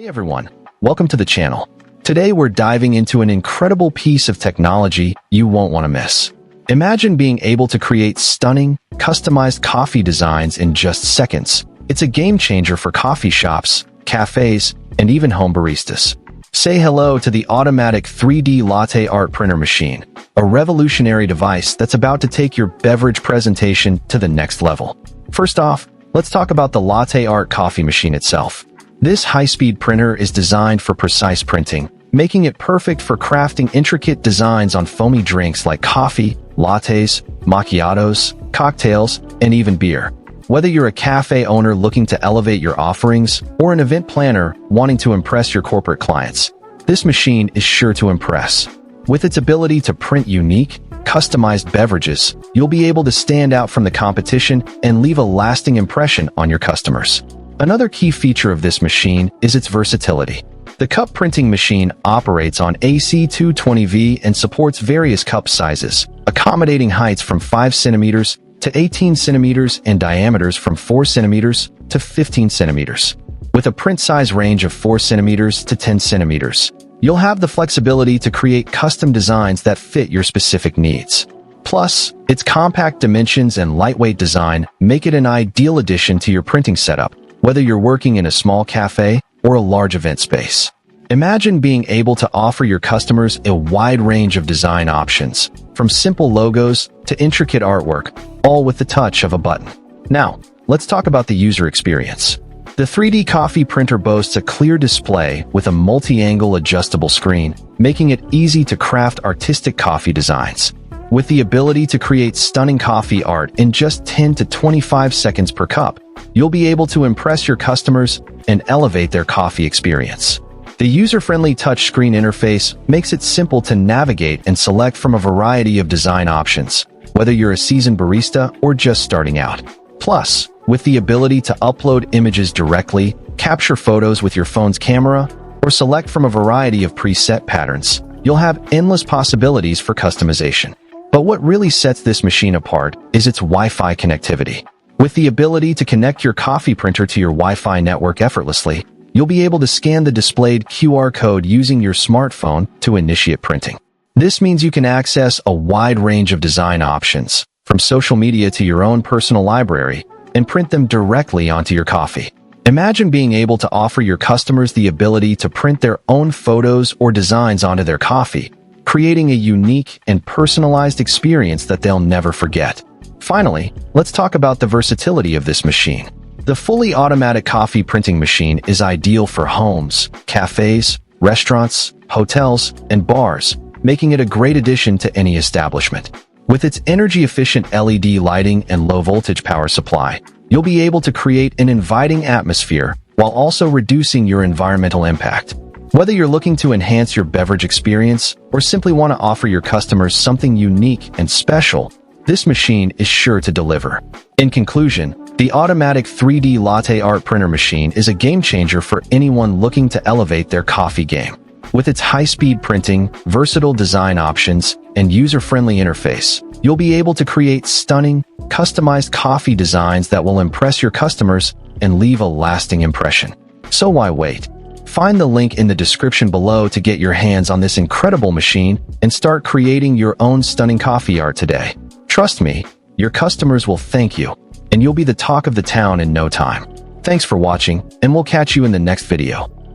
Hey everyone, welcome to the channel. Today we're diving into an incredible piece of technology you won't want to miss. Imagine being able to create stunning, customized coffee designs in just seconds. It's a game changer for coffee shops, cafes, and even home baristas. Say hello to the automatic 3D Latte Art Printer Machine, a revolutionary device that's about to take your beverage presentation to the next level. First off, let's talk about the Latte Art coffee machine itself. This high-speed printer is designed for precise printing, making it perfect for crafting intricate designs on foamy drinks like coffee, lattes, macchiatos, cocktails, and even beer. Whether you're a cafe owner looking to elevate your offerings or an event planner wanting to impress your corporate clients, this machine is sure to impress. With its ability to print unique, customized beverages, you'll be able to stand out from the competition and leave a lasting impression on your customers. Another key feature of this machine is its versatility. The cup printing machine operates on AC220V and supports various cup sizes, accommodating heights from 5 centimeters to 18 centimeters and diameters from 4 centimeters to 15 centimeters. With a print size range of 4 centimeters to 10 centimeters, you'll have the flexibility to create custom designs that fit your specific needs. Plus, its compact dimensions and lightweight design make it an ideal addition to your printing setup, whether you're working in a small cafe or a large event space. Imagine being able to offer your customers a wide range of design options, from simple logos to intricate artwork, all with the touch of a button. Now, let's talk about the user experience. The 3D coffee printer boasts a clear display with a multi-angle adjustable screen, making it easy to craft artistic coffee designs. With the ability to create stunning coffee art in just 10 to 25 seconds per cup, you'll be able to impress your customers and elevate their coffee experience. The user-friendly touchscreen interface makes it simple to navigate and select from a variety of design options, whether you're a seasoned barista or just starting out. Plus, with the ability to upload images directly, capture photos with your phone's camera, or select from a variety of preset patterns, you'll have endless possibilities for customization. But what really sets this machine apart is its Wi-Fi connectivity. With the ability to connect your coffee printer to your Wi-Fi network effortlessly, you'll be able to scan the displayed QR code using your smartphone to initiate printing. This means you can access a wide range of design options, from social media to your own personal library, and print them directly onto your coffee. Imagine being able to offer your customers the ability to print their own photos or designs onto their coffee, creating a unique and personalized experience that they'll never forget. Finally, let's talk about the versatility of this machine. The fully automatic coffee printing machine is ideal for homes, cafes, restaurants, hotels, and bars, making it a great addition to any establishment. With its energy-efficient LED lighting and low-voltage power supply, you'll be able to create an inviting atmosphere while also reducing your environmental impact. Whether you're looking to enhance your beverage experience or simply want to offer your customers something unique and special, this machine is sure to deliver. In conclusion, the automatic 3D Latte Art Printer Machine is a game-changer for anyone looking to elevate their coffee game. With its high-speed printing, versatile design options, and user-friendly interface, you'll be able to create stunning, customized coffee designs that will impress your customers and leave a lasting impression. So why wait? Find the link in the description below to get your hands on this incredible machine and start creating your own stunning coffee art today. Trust me, your customers will thank you, and you'll be the talk of the town in no time. Thanks for watching, and we'll catch you in the next video.